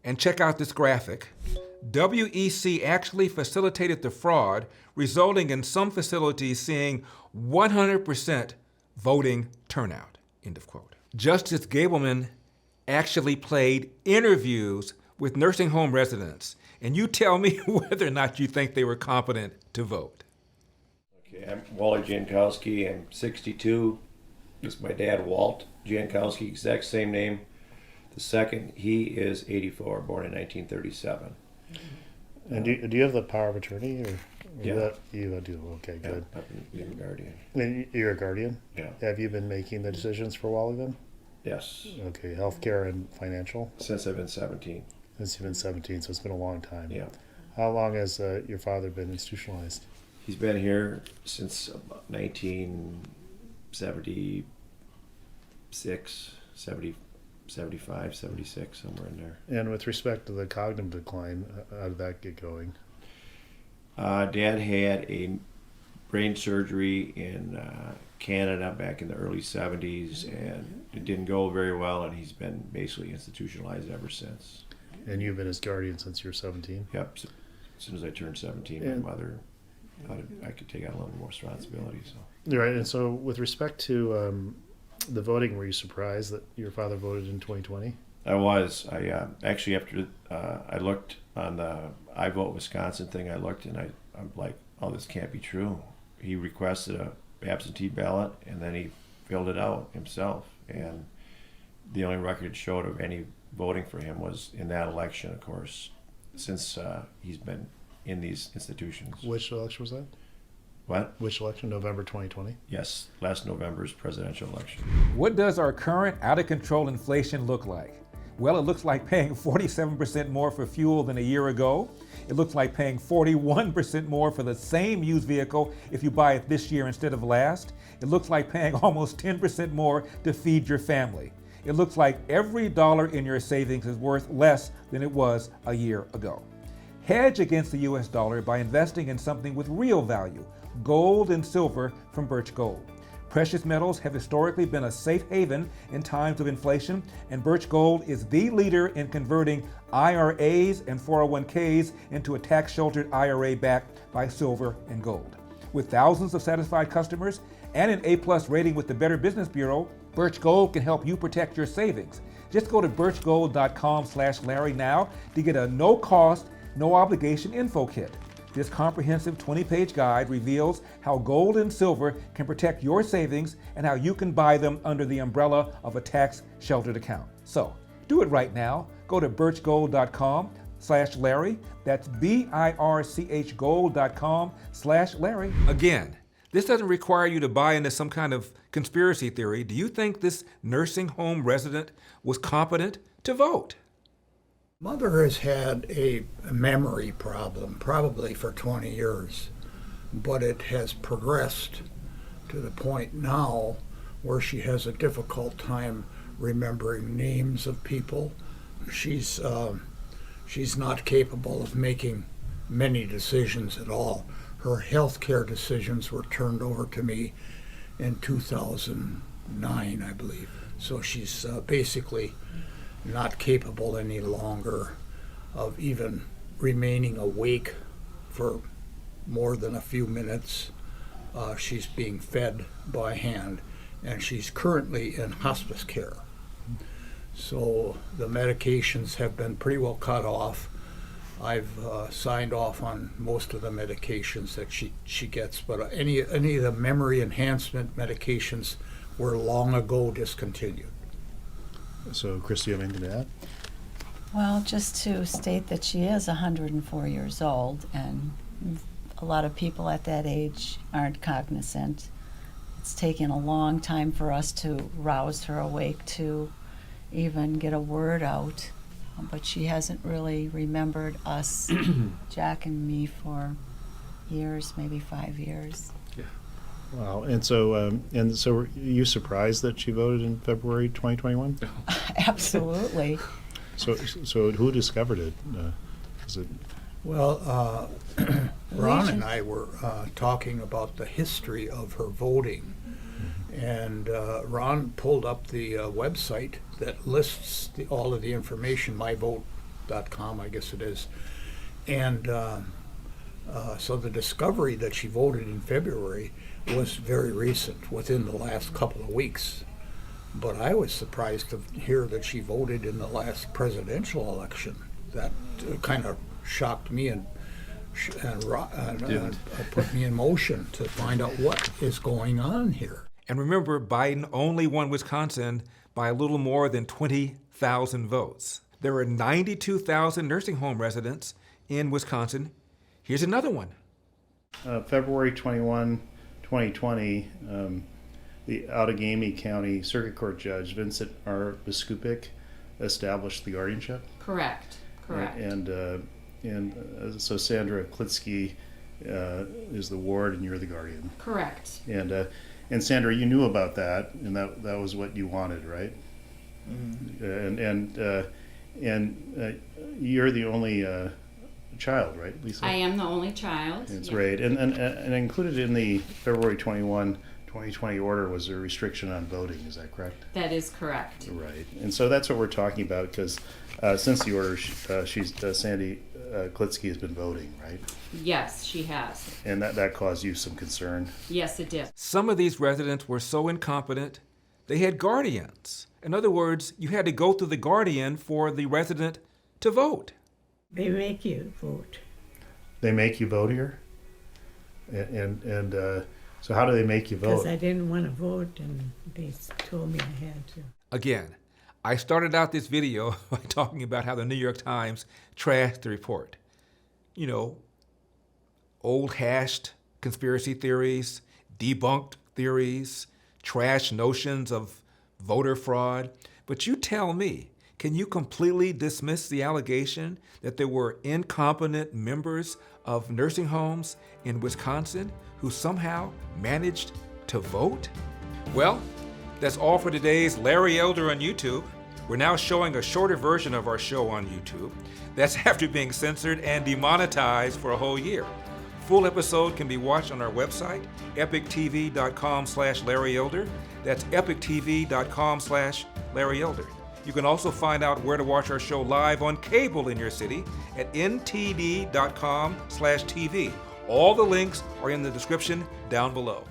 And check out this graphic. WEC actually facilitated the fraud, resulting in some facilities seeing 100% voting turnout, end of quote. Justice Gableman actually played interviews with nursing home residents, and you tell me whether or not you think they were competent to vote. Okay, I'm Walt Jankowski. I'm 62. This is my dad, Walt Jankowski, exact same name. The second, he is 84, born in 1937. And do you have the power of attorney? Or Yeah. You do. Okay, good. Yeah, I'm a guardian. And you're a guardian? Yeah. Have you been making the decisions for a while then? Yes. Okay, healthcare and financial? Since I've been 17. Since you've been 17, so it's been a long time. Yeah. How long has your father been institutionalized? He's been here since about 1976, 75, 76, somewhere in there. And with respect to the cognitive decline, how did that get going? Dad had a brain surgery in Canada back in the early 70s, and it didn't go very well, and he's been basically institutionalized ever since. And you've been his guardian since you were 17? Yep. So, as soon as I turned 17, my mother thought I could take on a little more responsibility. So. Right, and so with respect to the voting, were you surprised that your father voted in 2020? I was. I actually, after I looked on the I Vote Wisconsin thing, I looked and I'm like, oh, this can't be true. He requested a absentee ballot and then he filled it out himself. And the only record it showed of any voting for him was in that election, of course, since he's been in these institutions. Which election was that? What? Which election? November 2020? Yes, last November's presidential election. What does our current out-of-control inflation look like? Well, it looks like paying 47% more for fuel than a year ago. It looks like paying 41% more for the same used vehicle if you buy it this year instead of last. It looks like paying almost 10% more to feed your family. It looks like every dollar in your savings is worth less than it was a year ago. Hedge against the US dollar by investing in something with real value, gold and silver from Birch Gold. Precious metals have historically been a safe haven in times of inflation, and Birch Gold is the leader in converting IRAs and 401ks into a tax-sheltered IRA backed by silver and gold. With thousands of satisfied customers and an A+ rating with the Better Business Bureau, Birch Gold can help you protect your savings. Just go to birchgold.com/Larry now to get a no-cost, no-obligation info kit. This comprehensive 20-page guide reveals how gold and silver can protect your savings and how you can buy them under the umbrella of a tax-sheltered account. So, do it right now. Go to birchgold.com/Larry. That's BIRCHgold.com/Larry. Again, this doesn't require you to buy into some kind of conspiracy theory. Do you think this nursing home resident was competent to vote? Mother has had a memory problem probably for 20 years, but it has progressed to the point now where she has a difficult time remembering names of people. She's not capable of making many decisions at all. Her health care decisions were turned over to me in 2009, I believe. So she's basically not capable any longer of even remaining awake for more than a few minutes. She's being fed by hand, and she's currently in hospice care. So the medications have been pretty well cut off. I've signed off on most of the medications that she gets, but any of the memory enhancement medications were long ago discontinued. So, Chris, do you have anything to add? Well, just to state that she is 104 years old, and a lot of people at that age aren't cognizant. It's taken a long time for us to rouse her awake to even get a word out, but she hasn't really remembered us, Jack and me, for years, maybe 5 years. Wow, and so were you surprised that she voted in February 2021? Absolutely. So who discovered it? Was it? Well, Ron and I were talking about the history of her voting, and Ron pulled up the website that lists all of the information, .com, I guess it is. And so the discovery that she voted in February was very recent, within the last couple of weeks. But I was surprised to hear that she voted in the last presidential election. That kind of shocked me and put me in motion to find out what is going on here. And remember, Biden only won Wisconsin by a little more than 20,000 votes. There are 92,000 nursing home residents in Wisconsin. Here's another one. February 21, 2020, the Outagamie County Circuit Court Judge Vincent R. Biskupik established the guardianship. Correct. And so Sandra Klitsky is the ward, and you're the guardian. Correct. And Sandra, you knew about that, and that was what you wanted, right? Mm-hmm. And you're the only child, right, Lisa? I am the only child. That's yeah. right. And included in the February 21, 2020 order was a restriction on voting. Is that correct? That is correct. Right. And so that's what we're talking about, because since the order, Sandy Klitsky has been voting, right? Yes, she has. And that caused you some concern. Yes, it did. Some of these residents were so incompetent, they had guardians. In other words, you had to go through the guardian for the resident to vote. They make you vote. They make you vote here? And so how do they make you Because vote? I didn't want to vote, and they told me I had to. Again, I started out this video by talking about how the New York Times trashed the report. You know, old hashed conspiracy theories, debunked theories, trash notions of voter fraud. But you tell me, can you completely dismiss the allegation that there were incompetent members of nursing homes in Wisconsin who somehow managed to vote? Well, that's all for today's Larry Elder on YouTube. We're now showing a shorter version of our show on YouTube. That's after being censored and demonetized for a whole year. Full episode can be watched on our website, epictv.com/Larry Elder. That's epictv.com/Larry Elder. You can also find out where to watch our show live on cable in your city at ntd.com/TV. All the links are in the description down below.